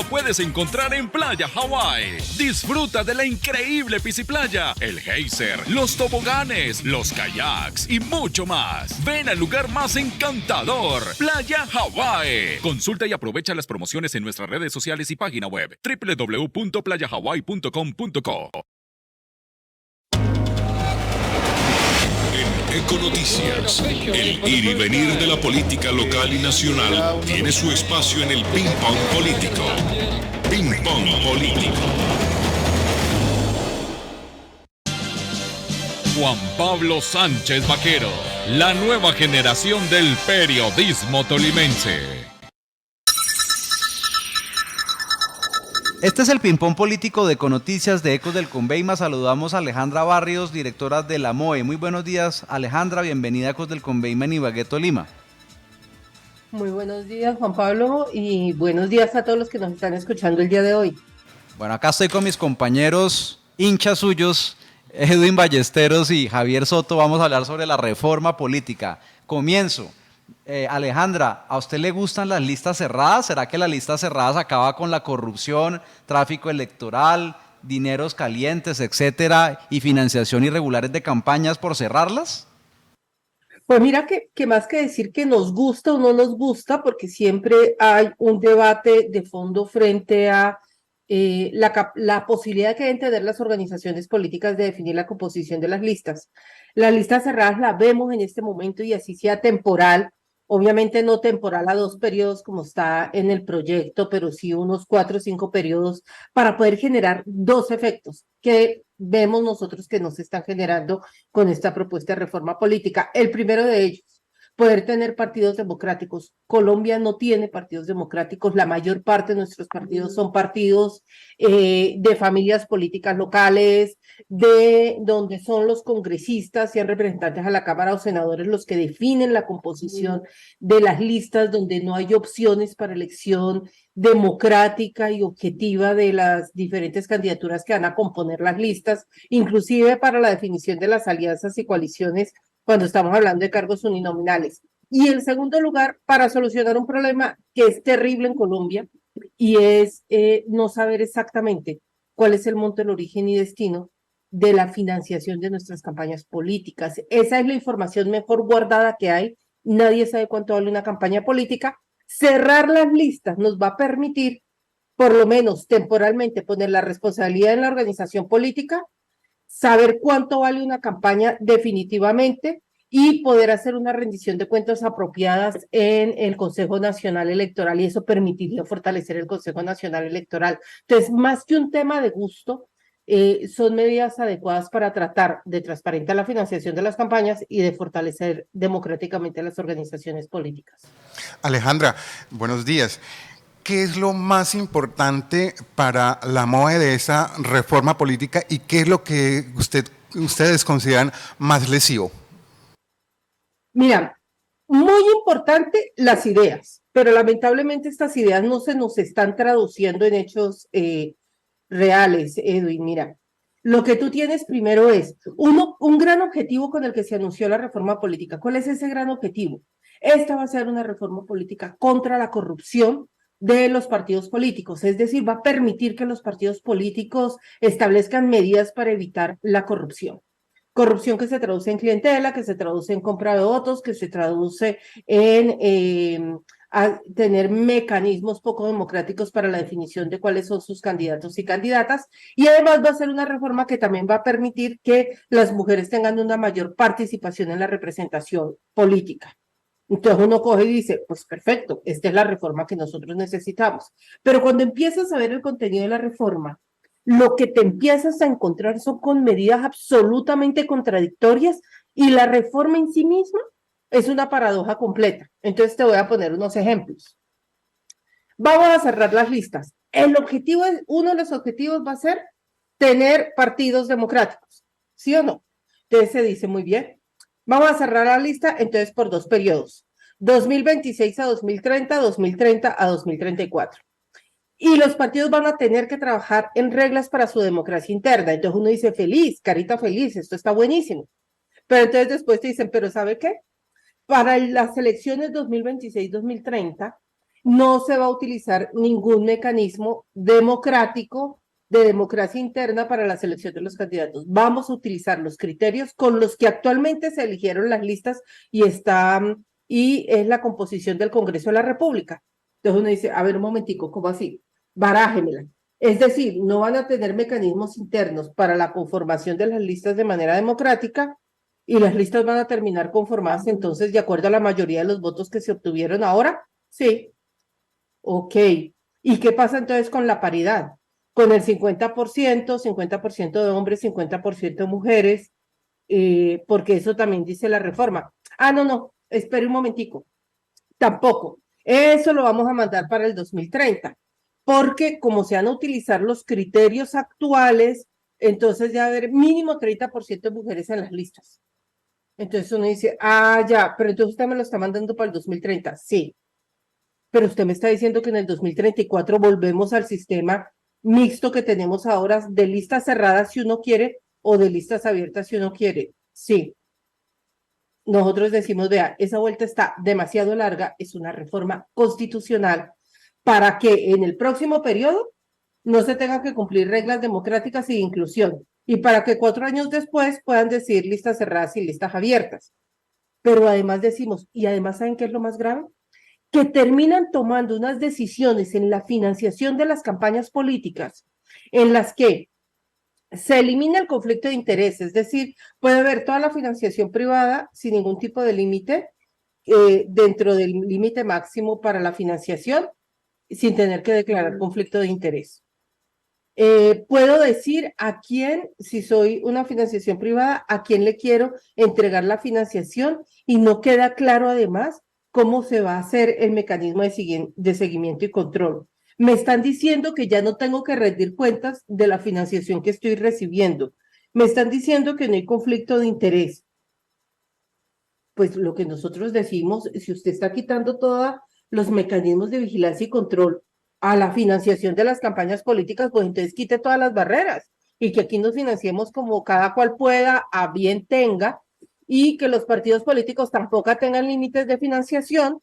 puedes encontrar en Playa Hawái. Disfruta de la increíble pisciplaya, el geyser, los toboganes, los kayaks y mucho más. Ven al lugar más encantador, Playa Hawái. Consulta y aprovecha las promociones en nuestras redes sociales y página web www.playahawaii.com.co. Econoticias, el ir y venir de la política local y nacional tiene su espacio en el Ping Pong Político. Ping Pong Político. Juan Pablo Sánchez Vaquero, la nueva generación del periodismo tolimense. Este es el ping-pong político de Econoticias de Ecos del Conveima. Saludamos a Alejandra Barrios, directora de la MOE. Muy buenos días, Alejandra. Bienvenida a Ecos del Conveima en Ibagué, Tolima. Muy buenos días, Juan Pablo, y buenos días a todos los que nos están escuchando el día de hoy. Bueno, acá estoy con mis compañeros hinchas suyos, Edwin Ballesteros y Javier Soto. Vamos a hablar sobre la reforma política. Comienzo. Alejandra, ¿a usted le gustan las listas cerradas? ¿Será que las listas cerradas acaba con la corrupción, tráfico electoral, dineros calientes, etcétera, y financiación irregulares de campañas por cerrarlas? Pues mira que más que decir que nos gusta o no nos gusta, porque siempre hay un debate de fondo frente a la posibilidad que deben tener las organizaciones políticas de definir la composición de las listas. Las listas cerradas las vemos en este momento y así sea temporal, obviamente no temporal a 2 periodos como está en el proyecto, pero sí unos 4 o 5 periodos para poder generar 2 efectos que vemos nosotros que no se están generando con esta propuesta de reforma política. El primero de ellos, poder tener partidos democráticos. Colombia no tiene partidos democráticos, la mayor parte de nuestros partidos son partidos de familias políticas locales, de donde son los congresistas, sean representantes a la Cámara o senadores los que definen la composición de las listas, donde no hay opciones para elección democrática y objetiva de las diferentes candidaturas que van a componer las listas, inclusive para la definición de las alianzas y coaliciones cuando estamos hablando de cargos uninominales. Y en segundo lugar, para solucionar un problema que es terrible en Colombia y es no saber exactamente cuál es el monto, el origen y destino de la financiación de nuestras campañas políticas. Esa es la información mejor guardada que hay. Nadie sabe cuánto vale una campaña política. Cerrar las listas nos va a permitir, por lo menos temporalmente, poner la responsabilidad en la organización política, saber cuánto vale una campaña definitivamente y poder hacer una rendición de cuentas apropiadas en el Consejo Nacional Electoral, y eso permitiría fortalecer el Consejo Nacional Electoral. Entonces, más que un tema de gusto, son medidas adecuadas para tratar de transparentar la financiación de las campañas y de fortalecer democráticamente las organizaciones políticas. Alejandra, buenos días. ¿Qué es lo más importante para la MOE de esa reforma política y qué es lo que ustedes consideran más lesivo? Mira, muy importante las ideas, pero lamentablemente estas ideas no se nos están traduciendo en hechos reales, Edwin. Mira, lo que tú tienes primero es un gran objetivo con el que se anunció la reforma política. ¿Cuál es ese gran objetivo? Esta va a ser una reforma política contra la corrupción de los partidos políticos, es decir, va a permitir que los partidos políticos establezcan medidas para evitar la corrupción. Corrupción que se traduce en clientela, que se traduce en compra de votos, que se traduce en a tener mecanismos poco democráticos para la definición de cuáles son sus candidatos y candidatas, y además va a ser una reforma que también va a permitir que las mujeres tengan una mayor participación en la representación política. Entonces uno coge y dice, pues perfecto, esta es la reforma que nosotros necesitamos. Pero cuando empiezas a ver el contenido de la reforma, lo que te empiezas a encontrar son con medidas absolutamente contradictorias y la reforma en sí misma es una paradoja completa. Entonces te voy a poner unos ejemplos. Vamos a cerrar las listas. Uno de los objetivos va a ser tener partidos democráticos, ¿sí o no? Entonces se dice muy bien. Vamos a cerrar la lista entonces por 2 periodos, 2026 a 2030, 2030 a 2034. Y los partidos van a tener que trabajar en reglas para su democracia interna. Entonces uno dice, feliz, carita feliz, esto está buenísimo. Pero entonces después te dicen, pero ¿sabe qué? Para las elecciones 2026-2030, no se va a utilizar ningún mecanismo democrático de democracia interna para la selección de los candidatos. Vamos a utilizar los criterios con los que actualmente se eligieron las listas y es la composición del Congreso de la República. Entonces uno dice, a ver un momentico, ¿cómo así? Barájemela. Es decir, no van a tener mecanismos internos para la conformación de las listas de manera democrática y las listas van a terminar conformadas entonces de acuerdo a la mayoría de los votos que se obtuvieron ahora. Sí. Ok. ¿Y qué pasa entonces con la paridad? Con el 50% de hombres, 50% de mujeres, porque eso también dice la reforma. Ah, no, espere un momentico. Tampoco. Eso lo vamos a mandar para el 2030, porque como se van a utilizar los criterios actuales, entonces ya va a haber mínimo 30% de mujeres en las listas. Entonces uno dice, ya, pero entonces usted me lo está mandando para el 2030. Sí, pero usted me está diciendo que en el 2034 volvemos al sistema mixto que tenemos ahora de listas cerradas si uno quiere o de listas abiertas si uno quiere. Sí. Nosotros decimos, vea, esa vuelta está demasiado larga, es una reforma constitucional para que en el próximo periodo no se tengan que cumplir reglas democráticas y de inclusión, y para que 4 años después puedan decir listas cerradas y listas abiertas. Pero además decimos, y además, ¿saben qué es lo más grave? Que terminan tomando unas decisiones en la financiación de las campañas políticas en las que se elimina el conflicto de interés, es decir, puede haber toda la financiación privada sin ningún tipo de límite, dentro del límite máximo para la financiación, sin tener que declarar conflicto de interés. Puedo decir a quién, si soy una financiación privada, a quién le quiero entregar la financiación y no queda claro además cómo se va a hacer el mecanismo de seguimiento y control. Me están diciendo que ya no tengo que rendir cuentas de la financiación que estoy recibiendo. Me están diciendo que no hay conflicto de interés. Pues lo que nosotros decimos, si usted está quitando todos los mecanismos de vigilancia y control a la financiación de las campañas políticas, pues entonces quite todas las barreras y que aquí nos financiemos como cada cual pueda, a bien tenga, y que los partidos políticos tampoco tengan límites de financiación,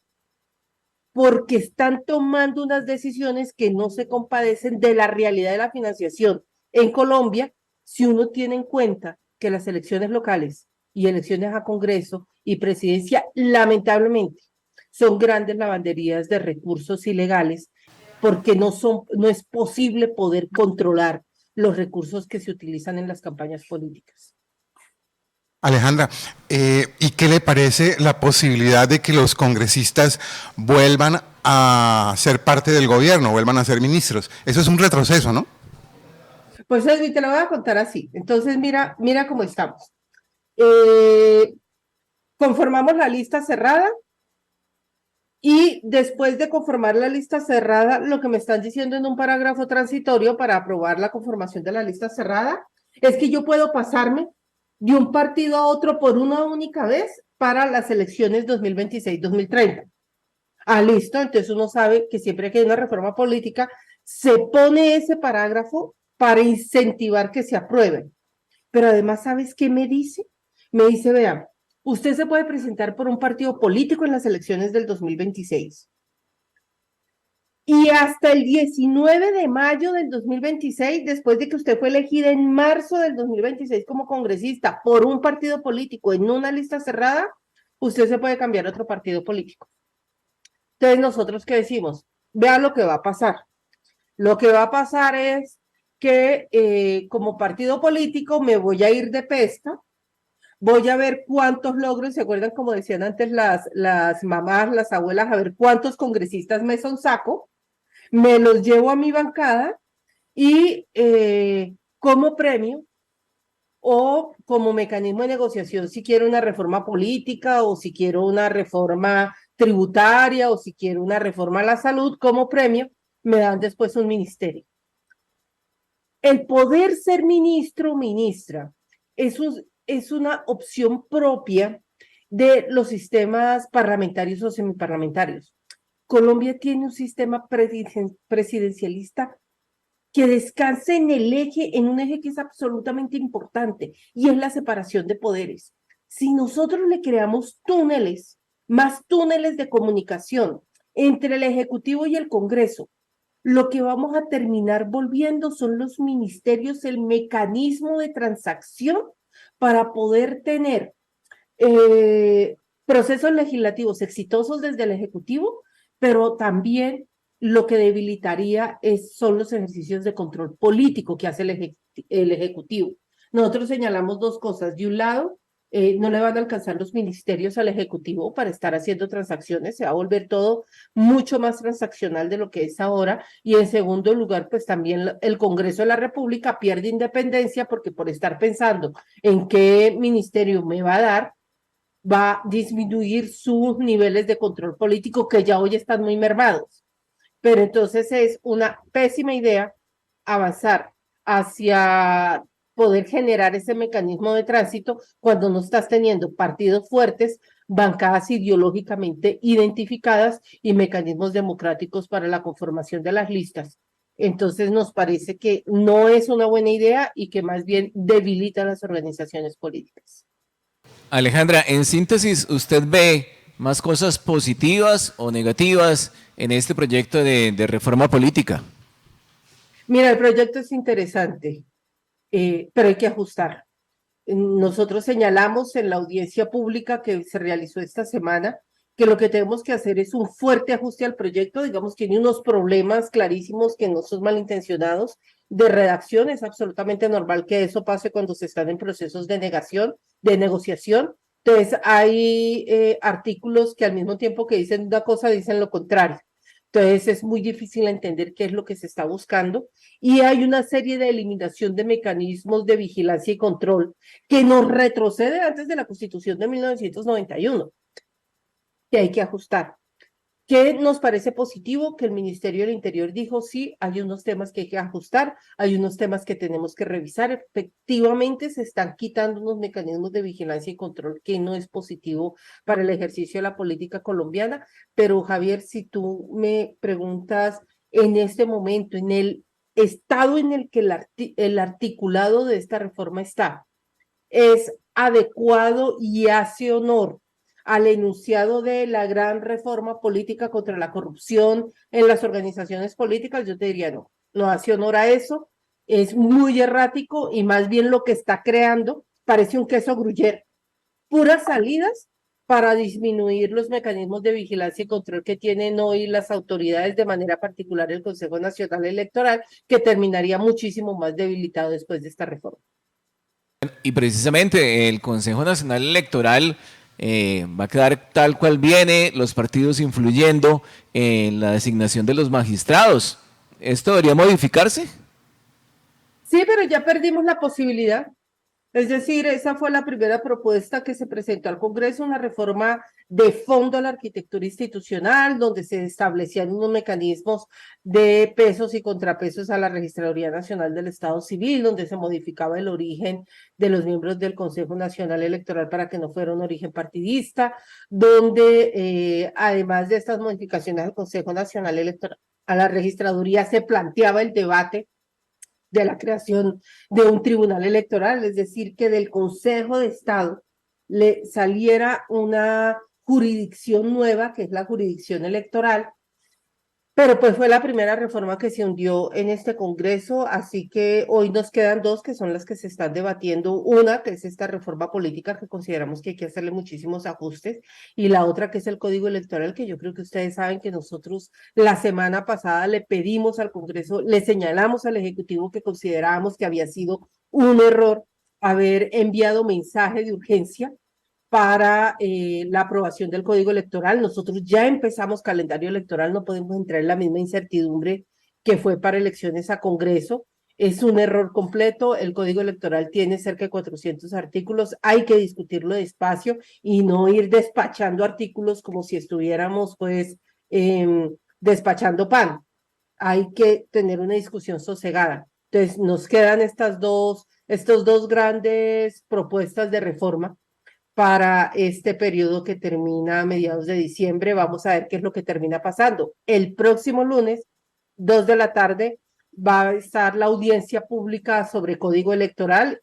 porque están tomando unas decisiones que no se compadecen de la realidad de la financiación en Colombia, si uno tiene en cuenta que las elecciones locales y elecciones a Congreso y presidencia, lamentablemente, son grandes lavanderías de recursos ilegales, porque no es posible poder controlar los recursos que se utilizan en las campañas políticas. Alejandra, ¿y qué le parece la posibilidad de que los congresistas vuelvan a ser parte del gobierno, vuelvan a ser ministros? Eso es un retroceso, ¿no? Pues te lo voy a contar así. Entonces, mira cómo estamos. Conformamos la lista cerrada y después de conformar la lista cerrada, lo que me están diciendo en un parágrafo transitorio para aprobar la conformación de la lista cerrada es que yo puedo pasarme de un partido a otro por una única vez para las elecciones 2026-2030. Listo, entonces uno sabe que siempre que hay una reforma política, se pone ese parágrafo para incentivar que se aprueben. Pero además, ¿sabes qué me dice? Me dice, vean, usted se puede presentar por un partido político en las elecciones del 2026. Y hasta el 19 de mayo del 2026, después de que usted fue elegida en marzo del 2026 como congresista por un partido político en una lista cerrada, usted se puede cambiar a otro partido político. Entonces, ¿nosotros qué decimos? Vea lo que va a pasar. Lo que va a pasar es que como partido político me voy a ir de pesca, voy a ver cuántos logros, ¿se acuerdan como decían antes las mamás, las abuelas, a ver cuántos congresistas me sonsaco? Me los llevo a mi bancada y como premio o como mecanismo de negociación, si quiero una reforma política o si quiero una reforma tributaria o si quiero una reforma a la salud, como premio, me dan después un ministerio. El poder ser ministro o ministra es una opción propia de los sistemas parlamentarios o semiparlamentarios. Colombia tiene un sistema presidencialista que descansa en un eje que es absolutamente importante, y es la separación de poderes. Si nosotros le creamos túneles, más túneles de comunicación entre el Ejecutivo y el Congreso, lo que vamos a terminar volviendo son los ministerios, el mecanismo de transacción para poder tener procesos legislativos exitosos desde el Ejecutivo, pero también lo que debilitaría son los ejercicios de control político que hace el Ejecutivo. Nosotros señalamos dos cosas. De un lado, no le van a alcanzar los ministerios al Ejecutivo para estar haciendo transacciones, se va a volver todo mucho más transaccional de lo que es ahora. Y en segundo lugar, pues también el Congreso de la República pierde independencia porque por estar pensando en qué ministerio me va a dar, va a disminuir sus niveles de control político que ya hoy están muy mermados. Pero entonces es una pésima idea avanzar hacia poder generar ese mecanismo de tránsito cuando no estás teniendo partidos fuertes, bancadas ideológicamente identificadas y mecanismos democráticos para la conformación de las listas. Entonces nos parece que no es una buena idea y que más bien debilita las organizaciones políticas. Alejandra, en síntesis, ¿usted ve más cosas positivas o negativas en este proyecto de reforma política? Mira, el proyecto es interesante, pero hay que ajustar. Nosotros señalamos en la audiencia pública que se realizó esta semana que lo que tenemos que hacer es un fuerte ajuste al proyecto, digamos, tiene unos problemas clarísimos que no son malintencionados de redacción, es absolutamente normal que eso pase cuando se están en procesos de negociación. Entonces hay artículos que al mismo tiempo que dicen una cosa dicen lo contrario. Entonces es muy difícil entender qué es lo que se está buscando y hay una serie de eliminación de mecanismos de vigilancia y control que nos retrocede antes de la Constitución de 1991, que hay que ajustar. ¿Qué nos parece positivo? Que el Ministerio del Interior dijo, sí, hay unos temas que hay que ajustar, hay unos temas que tenemos que revisar. Efectivamente, se están quitando unos mecanismos de vigilancia y control que no es positivo para el ejercicio de la política colombiana. Pero, Javier, si tú me preguntas en este momento, en el estado en el que el articulado de esta reforma está, ¿es adecuado y hace honor al enunciado de la gran reforma política contra la corrupción en las organizaciones políticas? Yo te diría no, no hace honor a eso, es muy errático y más bien lo que está creando parece un queso gruyere, puras salidas para disminuir los mecanismos de vigilancia y control que tienen hoy las autoridades, de manera particular el Consejo Nacional Electoral, que terminaría muchísimo más debilitado después de esta reforma. Y precisamente el Consejo Nacional Electoral va a quedar tal cual viene, los partidos influyendo en la designación de los magistrados. ¿Esto debería modificarse? Sí, pero ya perdimos la posibilidad. Es decir, esa fue la primera propuesta que se presentó al Congreso, una reforma de fondo a la arquitectura institucional, donde se establecían unos mecanismos de pesos y contrapesos a la Registraduría Nacional del Estado Civil, donde se modificaba el origen de los miembros del Consejo Nacional Electoral para que no fuera un origen partidista, donde además de estas modificaciones al Consejo Nacional Electoral, a la Registraduría se planteaba el debate de la creación de un tribunal electoral, es decir, que del Consejo de Estado le saliera una jurisdicción nueva, que es la jurisdicción electoral, pero pues fue la primera reforma que se hundió en este Congreso, así que hoy nos quedan dos que son las que se están debatiendo, una que es esta reforma política que consideramos que hay que hacerle muchísimos ajustes, y la otra que es el Código Electoral, que yo creo que ustedes saben que nosotros la semana pasada le pedimos al Congreso, le señalamos al Ejecutivo que considerábamos que había sido un error haber enviado mensaje de urgencia para la aprobación del Código Electoral. Nosotros ya empezamos calendario electoral, no podemos entrar en la misma incertidumbre que fue para elecciones a Congreso. Es un error completo, el Código Electoral tiene cerca de 400 artículos, hay que discutirlo despacio y no ir despachando artículos como si estuviéramos pues despachando pan. Hay que tener una discusión sosegada. Entonces nos quedan estos dos grandes propuestas de reforma para este periodo que termina a mediados de diciembre. Vamos a ver qué es lo que termina pasando. El próximo lunes, 2 de la tarde, va a estar la audiencia pública sobre Código Electoral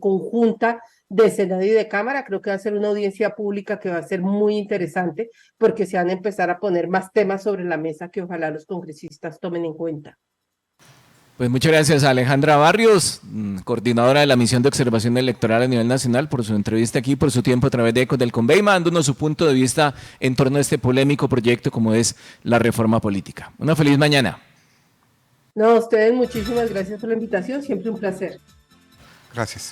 conjunta de Senado y de Cámara. Creo que va a ser una audiencia pública que va a ser muy interesante porque se van a empezar a poner más temas sobre la mesa que ojalá los congresistas tomen en cuenta. Pues muchas gracias a Alejandra Barrios, coordinadora de la misión de observación electoral a nivel nacional, por su entrevista aquí, por su tiempo a través de Ecos del Convey, dándonos su punto de vista en torno a este polémico proyecto como es la reforma política. Una feliz mañana. No, a ustedes muchísimas gracias por la invitación, siempre un placer. Gracias.